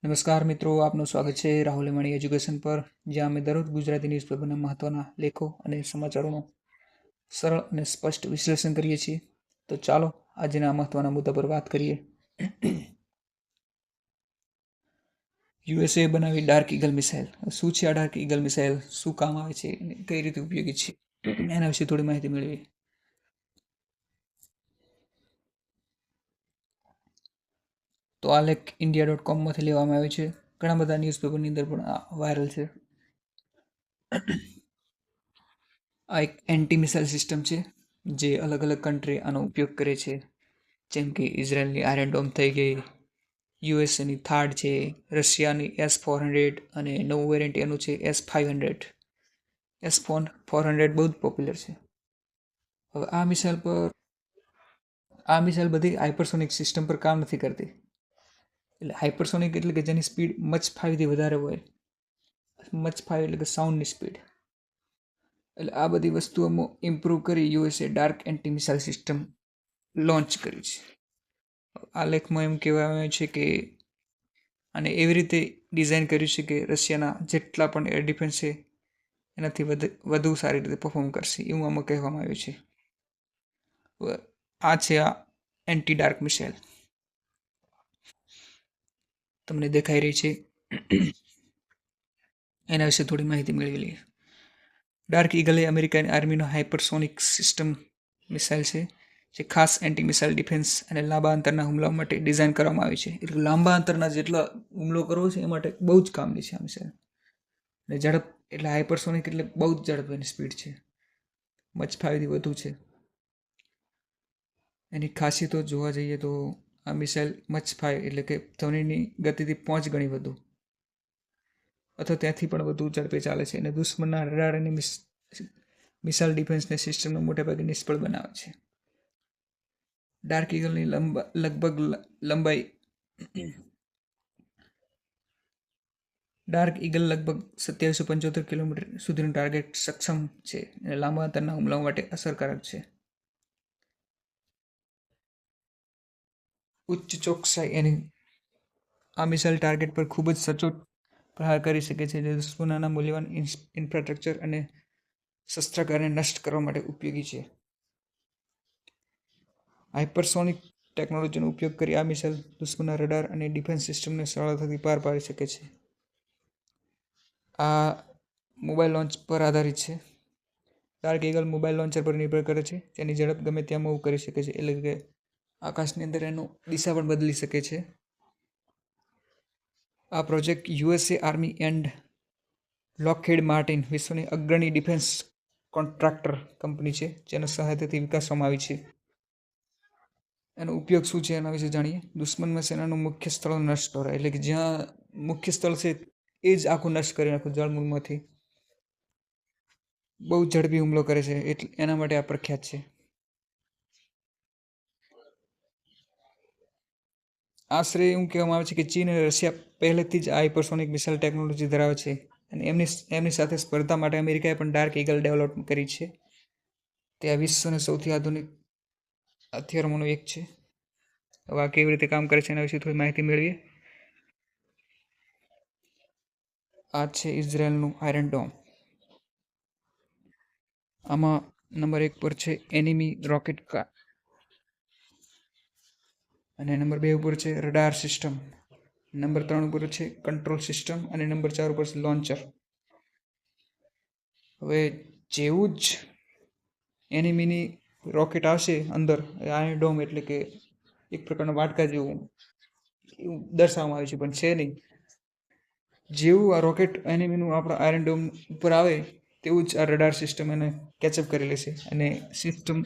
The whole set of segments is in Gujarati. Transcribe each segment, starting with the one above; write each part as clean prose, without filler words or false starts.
નમસ્કાર મિત્રો, આપનું સ્વાગત છે રાહુલ મણી એજ્યુકેશન પર, જ્યાં અમે દરરોજ ગુજરાતી ન્યૂઝપેપરના મહત્વના લેખો અને સમાચારોનું સરળ અને સ્પષ્ટ વિશ્લેષણ કરીએ છીએ. તો ચાલો આજના મહત્વના મુદ્દા પર વાત કરીએ. યુએસએ બનાવી ડાર્ક ઈગલ મિસાઇલ. શું છે આ ડાર્ક ઈગલ મિસાઇલ, શું કામ આવે છે અને કઈ રીતે ઉપયોગી છે, એના વિશે થોડી માહિતી મેળવીએ. તો આ લેખ india.com-માંથી લેવામાં આવ્યો છે. ઘણા બધા ન્યૂઝપેપરની અંદર પણ વાયરલ છે. આ એક એન્ટી મિસાઇલ સિસ્ટમ છે જે અલગ અલગ કન્ટ્રી આનો ઉપયોગ કરે છે. જેમ કે ઇઝરાયલની આયરન ડોમ થઈ ગઈ, યુએસએની થાર્ડ છે, રશિયાની S-400 અને નવું વેરિયન્ટ એનું છે S-500. S-400 બહુ જ પોપ્યુલર છે. હવે આ મિસાઇલ બધી હાઇપરસોનિક સિસ્ટમ પર કામ નથી કરતી. એટલે હાઇપરસોનિક એટલે કે જેની સ્પીડ મચ 5થી વધારે હોય. મચ 5 એટલે કે સાઉન્ડની સ્પીડ. એટલે આ બધી વસ્તુઓમાં ઇમ્પ્રૂવ કરી USA dark anti missile system launch કરી છે. આ લેખમાં એમ કહેવામાં આવ્યું છે કે આને એવી રીતે ડિઝાઇન કર્યું છે કે રશિયાના જેટલા પણ એર ડિફેન્સ છે એનાથી વધુ સારી રીતે પરફોર્મ કરશે, એવું આમાં કહેવામાં આવ્યું છે. આ છે આ એન્ટી ડાર્ક મિસાઇલ, તમને દેખાઈ રહી છે. એના વિશે થોડી માહિતી મેળવી લઈએ. ડાર્ક ઈગલ એ અમેરિકાની આર્મીનો હાઇપરસોનિક સિસ્ટમ મિસાઇલ છે જે ખાસ એન્ટી મિસાઇલ ડિફેન્સ અને લાંબા અંતરના હુમલાઓ માટે ડિઝાઇન કરવામાં આવી છે. એટલે લાંબા અંતરના જેટલા હુમલો કરવો છે એ માટે બહુ જ કામની છે આ મિસાઇલ. અને ઝડપ એટલે હાઇપરસોનિક એટલે બહુ જ ઝડપ એની સ્પીડ છે, મચ 5થી વધુ છે. એની ખાસિયતો જોવા જઈએ તો આ મિસાઇલ મચ 5 એટલે કે ધ્વનિની ગતિથી 5 ગણી વધુ અથવા ત્યાંથી પણ વધુ ઝડપે ચાલે છે અને દુશ્મનના રડાર અને મિસાઇલ ડિફેન્સને સિસ્ટમને મોટેભાગે નિષ્ફળ બનાવે છે. ડાર્ક ઈગલની લંબાઈ ડાર્ક ઈગલ લગભગ 2775 કિલોમીટર સુધીનું ટાર્ગેટ સક્ષમ છે અને લાંબા અંતરના હુમલાઓ માટે અસરકારક છે. ઉચ્ચ ચોકસાઈ એની આ મિસાઇલ ટાર્ગેટ પર ખૂબ જ સચોટ પ્રહાર કરી શકે છે, જે દુશ્મનના મૂલ્યવાન ઇન્ફ્રાસ્ટ્રક્ચર અને શસ્ત્રાગારને નષ્ટ કરવા માટે ઉપયોગી છે. હાઇપરસોનિક ટેકનોલોજીનો ઉપયોગ કરી આ મિસાઇલ દુશ્મનના રડાર અને ડિફેન્સ સિસ્ટમને સરળતાથી પાર પાડી શકે છે. આ મોબાઈલ લોન્ચ પર આધારિત છે. ડાર્ક ઈગલ મોબાઈલ લોન્ચર પર નિર્ભર કરે છે, તેની ઝડપ ગમે ત્યાં મૂવ કરી શકે છે, એટલે કે આકાશની અંદર એનું દિશા પણ બદલી શકે છે. આ project USA army and Lockheed Martin, વિશ્વની અગ્રણી ડિફેન્સ કોન્ટ્રાક્ટર કંપની છે, જેના સહાયતાથી વિકસાવવામાં આવી છે. એનો ઉપયોગ શું છે એના વિશે જાણીએ. દુશ્મનમાં સેનાનું મુખ્ય સ્થળ નષ્ટ કરાય, એટલે કે જ્યાં મુખ્ય સ્થળ છે એ જ આખું નષ્ટ કરી નાખું જળમૂળમાંથી. બહુ ઝડપી હુમલો કરે છે, એટલે એના માટે આ પ્રખ્યાત છે. આશરે એવું કહેવામાં આવે છે કે ચીન અને રશિયા પહેલેથી જ આ હાઇપરસોનિક મિસાઇલ ટેકનોલોજી ધરાવે છે અને એમની સાથે સ્પર્ધા માટે અમેરિકાએ પણ ડાર્ક ઈગલ ડેવલપ કરી છે. તે આ વિશ્વના સૌથી આધુનિક હથિયારોમાંનું એક છે. હવે આ કેવી રીતે કામ કરે છે એના વિશે થોડી માહિતી મેળવીએ. આ છે ઇઝરાયલનું આયરન ડોમ. આમાં નંબર 1 પર છે એનિમી રોકેટ કાર અને નંબર 2 ઉપર છે રડાર સિસ્ટમ, નંબર 3 ઉપર છે કંટ્રોલ સિસ્ટમ અને નંબર 4 ઉપર છે લોન્ચર. હવે જેવું જ એનિમીની રોકેટ આવશે અંદર, આયર્ન ડોમ એટલે કે એક પ્રકારના વાટકા જેવું એવું દર્શાવવામાં આવ્યું છે, પણ છે નહીં. જેવું આ રોકેટ એનિમીનું આપણા આયર્ન ડોમ ઉપર આવે તેવું જ આ રડાર સિસ્ટમ એને કેચઅપ કરી લેશે અને સિસ્ટમ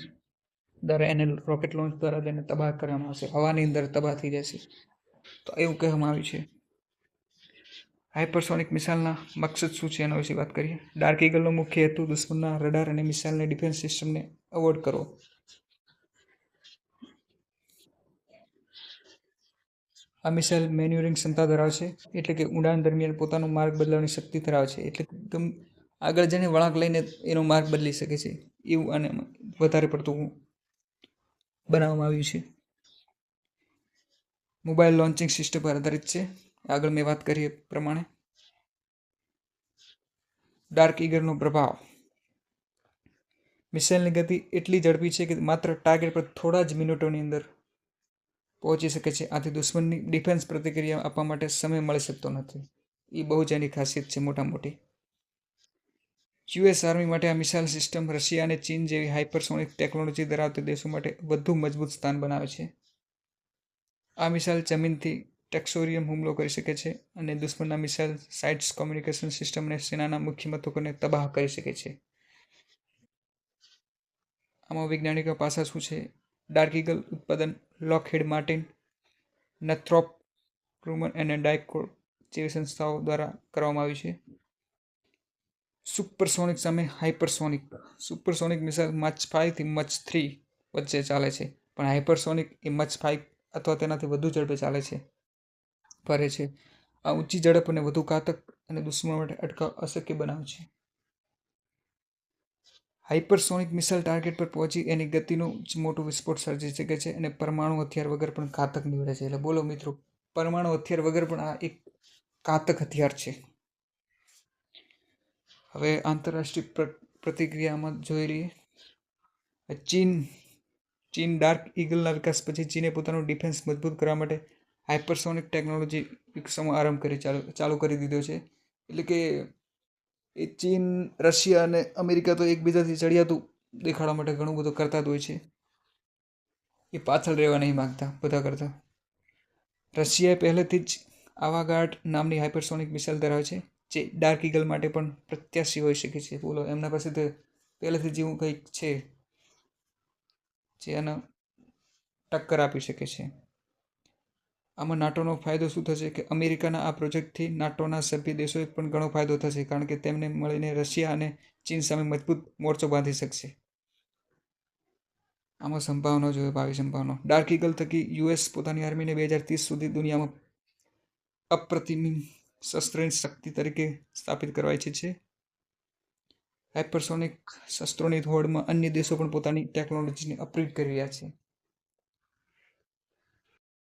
દ્વારા એને રોકેટ લોન્ચ દ્વારા તેને તબાહ કરવામાં આવશે, હવાની અંદર તબાહ થઈ જશે. તો એવું કહેવામાં આવ્યું છે. હાઇપરસોનિક મિસાઇલના મકસદ શું છે એના વિશે વાત કરીએ. ડાર્ક ઈગલનો મુખ્ય હેતુ દુશ્મનના રડાર અને મિસાઇલને ડિફેન્સ સિસ્ટમને અવોઇડ કરવો. આ મિસાઇલ મેન્યુરિંગ ક્ષમતા ધરાવે છે, એટલે કે ઉડાન દરમિયાન પોતાનો માર્ગ બદલવાની શક્તિ ધરાવે છે, એટલે આગળ જઈને વળાંક લઈને એનો માર્ગ બદલી શકે છે, એવું આને વધારે પડતું બનાવવામાં આવ્યું છે. મોબાઈલ લોન્ચિંગ સિસ્ટમ પર આધારિત છે. આગળ મેં વાત કરી એ પ્રમાણે ડાર્ક ઈગલનો પ્રભાવ. મિસાઇલની ગતિ એટલી ઝડપી છે કે માત્ર ટાર્ગેટ પર થોડા જ મિનિટોની અંદર પહોંચી શકે છે. આથી દુશ્મનની ડિફેન્સ પ્રતિક્રિયા આપવા માટે સમય મળી શકતો નથી. એ બહુ જ એની ખાસિયત છે મોટા મોટી. યુએસ આર્મી માટે આ મિસાઇલ સિસ્ટમ રશિયા અને ચીન જેવી હાઇપરસોનિક ટેકનોલોજી ધરાવતા દેશો માટે વધુ મજબૂત સ્થાન બનાવે છે. આ મિસાઇલ જમીનથી ટેક્સોરિયમ હુમલો કરી શકે છે અને દુશ્મનના મિસાઇલ સાઇટ્સ કોમ્યુનિકેશન સિસ્ટમ અને સેનાના મુખ્ય મથકોને તબાહ કરી શકે છે. આમાં વૈજ્ઞાનિકો પાસા શું છે? ડાર્ક ઈગલ ઉત્પાદન લોકહીડ માર્ટિન, નથ્રોપ ગ્રુમન અને ડાયકોર જેવી સંસ્થાઓ દ્વારા કરવામાં આવ્યું છે. સુપરસોનિક સામે હાઇપરસોનિક. સુપરસોનિક મિસાઇલ મચ 5 થી મચ 3 વચ્ચે ચાલે છે, પણ હાઇપરસોનિક એ મચ 5 અથવા તેનાથી વધુ ઝડપે ચાલે છે ફરે છે. આ ઊંચી ઝડપ અને વધુ ઘાતક અને દુશ્મનો માટે અટકાવ અશક્ય બનાવે છે. હાઇપરસોનિક મિસાઇલ ટાર્ગેટ પર પહોંચી એની ગતિનું જ મોટું વિસ્ફોટ સર્જી શકે છે અને પરમાણુ હથિયાર વગર પણ ઘાતક નીવડે છે. એટલે બોલો મિત્રો, પરમાણુ હથિયાર વગર પણ આ એક ઘાતક હથિયાર છે. હવે આંતરરાષ્ટ્રીય પ્રતિક્રિયામાં જોઈ લઈએ. ચીન ડાર્ક ઈગલના વિકાસ પછી ચીને પોતાનું ડિફેન્સ મજબૂત કરવા માટે હાઇપરસોનિક ટેકનોલોજી વિકસાવવાનો આરંભ ચાલુ કરી દીધો છે. એટલે કે એ ચીન, રશિયા અને અમેરિકા તો એકબીજાથી ચડિયાતું દેખાડવા માટે ઘણું બધું કરતા જ હોય છે. એ પાછળ રહેવા નહીં માગતા બધા કરતા. રશિયાએ પહેલેથી જ આવાગાર્ડ નામની હાઇપરસોનિક મિસાઇલ ધરાવે છે, જે ડાર્ક ઈગલ માટે પણ પ્રત્યાશી હોઈ શકે છે. બોલો, એમના પાસે તો પહેલેથી જેવું કંઈક છે જે એને ટક્કર આપી શકે છે. આમાં નાટોનો ફાયદો શું થશે કે અમેરિકાના આ પ્રોજેક્ટથી નાટોના સભ્ય દેશોએ પણ ઘણો ફાયદો થશે, કારણ કે તેમને મળીને રશિયા અને ચીન સામે મજબૂત મોરચો બાંધી શકશે. આમાં સંભાવના જોઈએ, ભાવિ સંભાવના. ડાર્ક ઈગલ થકી યુએસ પોતાની આર્મીને 2030 સુધી દુનિયામાં અપ્રતિમ શસ્ત્રની શક્તિ તરીકે સ્થાપિત કરવા ઈચ્છે છે. હાઇપરસોનિક શસ્ત્રોની હોડમાં અન્ય દેશો પણ પોતાની ટેકનોલોજીને અપગ્રેડ કરી રહ્યા છે.